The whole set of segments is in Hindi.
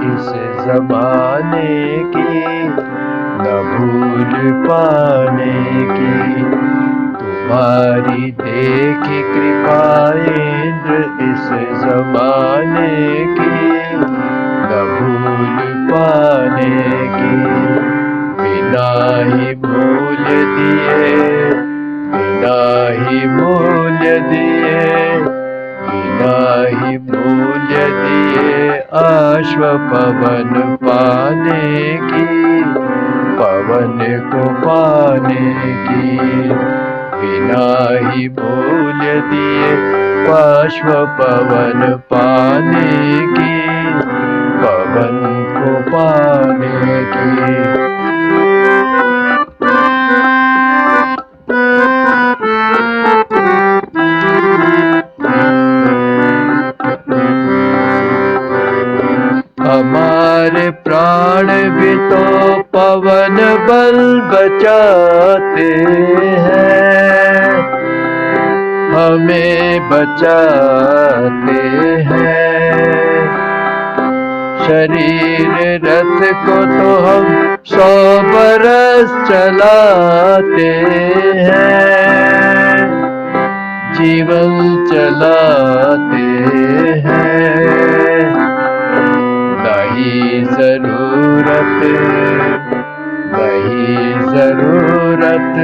इस जमाने की, न भूल पाने की। तुम्हारी देखी कृपा इंद्र इस जमाने की, न भूल पाने की। बिना ही मूल्य दिए, बिना ही मूल्य दिए, बिना ही मूल्य दिए अश्व पवन पाने की, पवन को पाने की। बिना ही मूल्य दिए अश्व पवन पाने की, पवन को पाने की। हमारे प्राण भी तो पवन बल बचाते हैं, हमें बचाते हैं। शरीर रथ को तो हम 100 बरस चलाते हैं, जीवन चलाते हैं। नहीं जरूरत, नहीं जरूरत,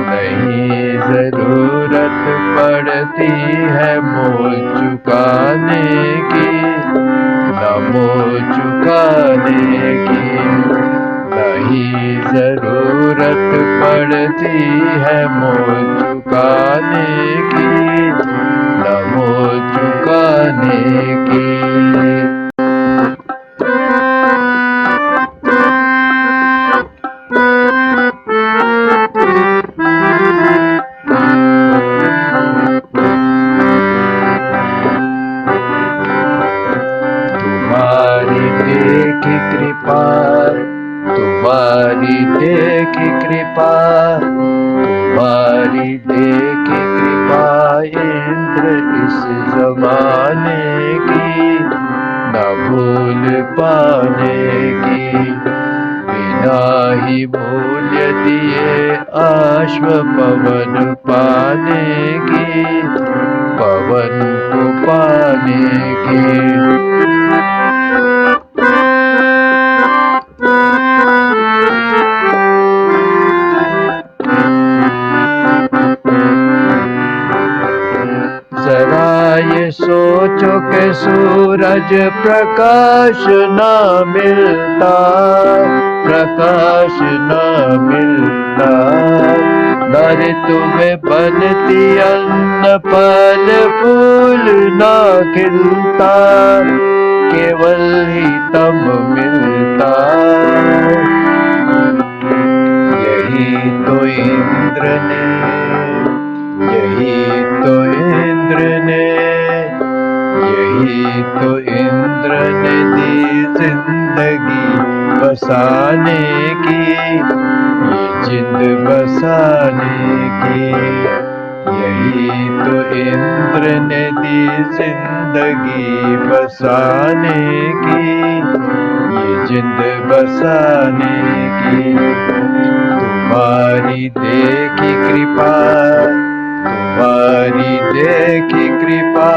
नहीं जरूरत पड़ती है मोल चुकाने की, न मोल चुकाने की। नहीं जरूरत पड़ती है मोल चुकाने की, न मोल चुकाने की। तुम्हारी देखी कृपा, तुम्हारी देखी कृपा, तुम्हारी देखी कृपा इंद्र इस जमाने की, न भूल पाने की। बिना ही मूल्य दिए अश्व पवन पाने की, पवन को पाने की। जरा ये सोचो कि सूरज प्रकाश ना मिलता, प्रकाश ना मिलता। न ऋतु में बनती अन्न फल फूल ना खिलता, केवल ही तब मिलता। यही तो इंद्र ने, यही तो इंद्र ने, यही तो इंद्र ने दी जिंदगी बसाने की, ये जिंद बसाने की। यही तो इंद्र ने दी जिंदगी बसाने की, ये जिंद बसाने की। तुम्हारी देखी कृपा, तुम्हारी देखी कृपा,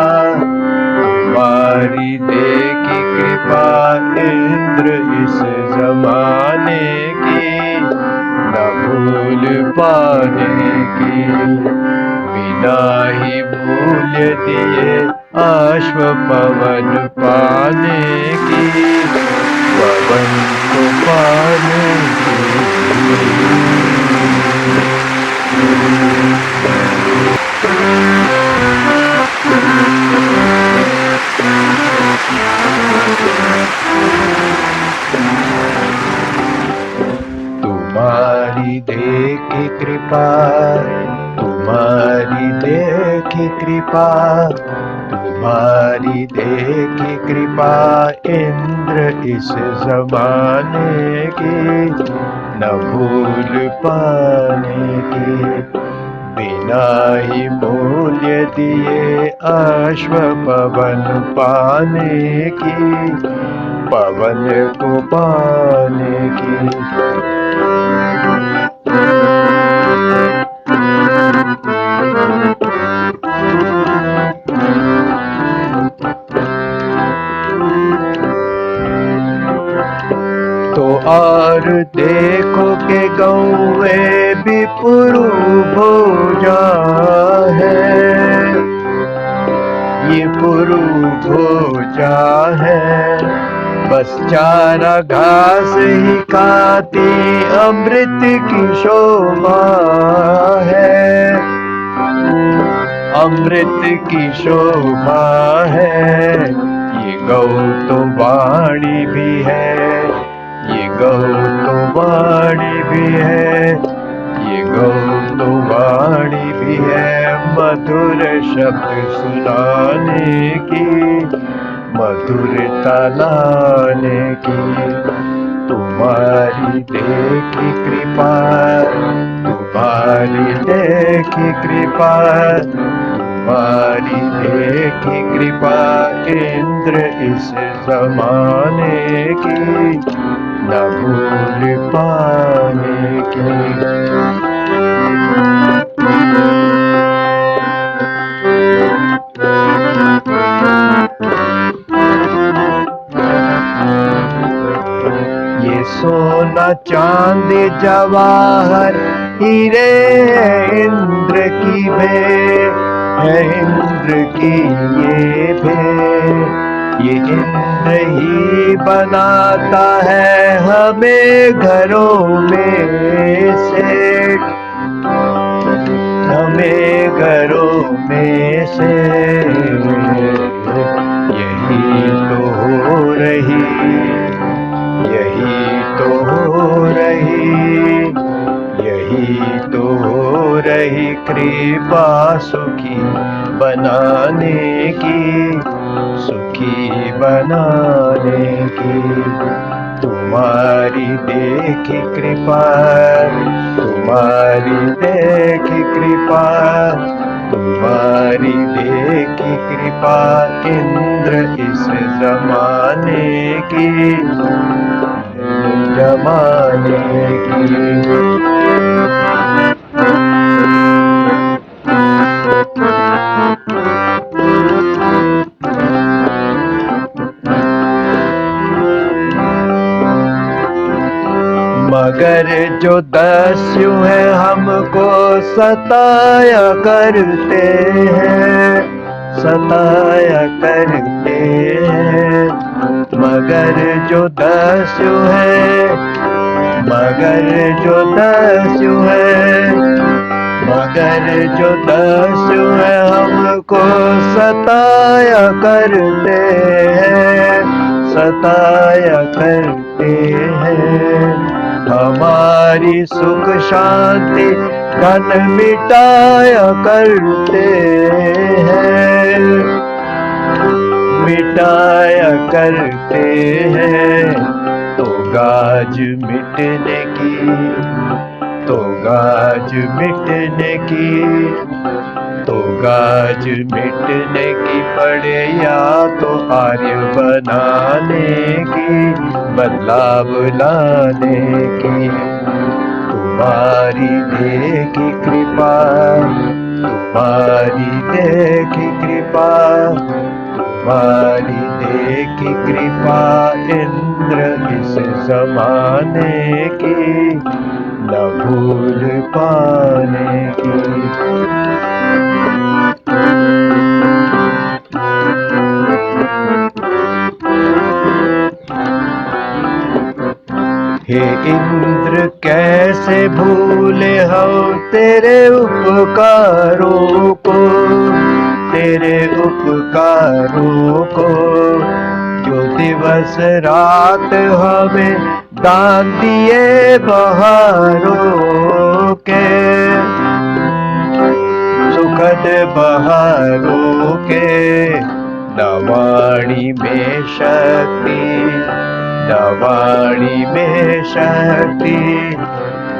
तुम्हारी देखी कृपा इंद्र इस जमाने की, न भूल पाने की। बिना ही मूल्य दिए अश्व पवन पाने की, पवन को पाने की। तुम्हारी देखी कृपा, तुम्हारी देखी कृपा, तुम्हारी देखी कृपा इंद्र इस जमाने की, न भूल पाने की। बिना ही मूल्य दिए अश्व पवन पाने की, पवन को पाने की। तो और देखो के गौवे भी पुरु भोजा है, ये पुरु भोजा है। बस चारा घास ही खाती अमृत की शोभा है, अमृत की शोभा है। ये गौ तो वाणी भी है, ये गौ तो वाणी भी है, ये गौ तो वाणी भी है। मधुर शब्द सुनाने की, मधुरता लाने की। तुम्हारी देखी कृपा, तुम्हारी देखी कृपा, तुम्हारी देखी कृपा। इंद्र इस जमाने की, न भूल पाने की। ये सोना चांदी जवाहर हीरे इंद्र की भेंट है, इंद्र की ये भेंट। ये इंद्र ही बनाता है हमें घरों में सेठ, हमें घरों में से। यही तो हो रही, यही तो हो रही, यही तो हो रही कृपा सुखी बनाने की, सुखी बनाने की। तुम्हारी देखी कृपा, तुम्हारी देखी कृपा, तुम्हारी देखी कृपा। इंद्र इस जमाने की, जमाने की। मगर जो दस्यु है हमको सताया करते हैं, सताया करते हैं। मगर जो दस्यु है, मगर जो दस्यु है, मगर जो दस्यु है हमको सताया करते हैं, सताया करते हैं। हमारी सुख शांति धन मिटाया करते हैं, मिटाया करते हैं। तो गाज मिटने की, तो गाज मिटने की, तो गाज मिटने की पड़े या तो आर्य बनाने की, बदलाव लाने की। तुम्हारी देखी कृपा, तुम्हारी देखी कृपा, तुम्हारी देखी कृपा। इंद्र इस जमाने की, न भूल पाने की। हे इंद्र कैसे भूले हम तेरे उपकारों को, तेरे उपकारों को। जो दिवस रात हमें दान दिए बहारों के, सुखद बहारों के। नवाणी में शक्ति, नवाणी में शक्ति,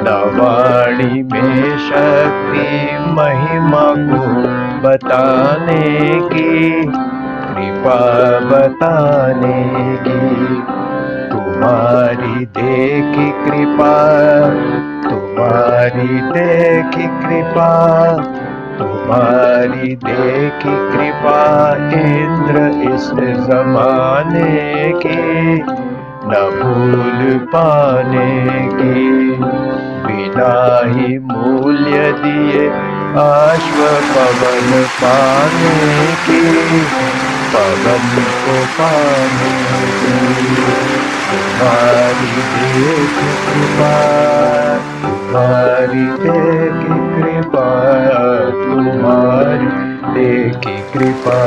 नवाणी में शक्ति। महिमा को बताने की, कृपा बताने की। तुम्हारी देखी कृपा, तुम्हारी देखी कृपा, तुम्हारी देखी कृपा इंद्र इस जमाने की न भूल पाने की। बिना ही मूल्य दिए अश्व पवन पाने की, पवन को पाने की। तुम्हारी देखी कृपा, तुम्हारी देखी कृपा, तुम्हारी देखी कृपा।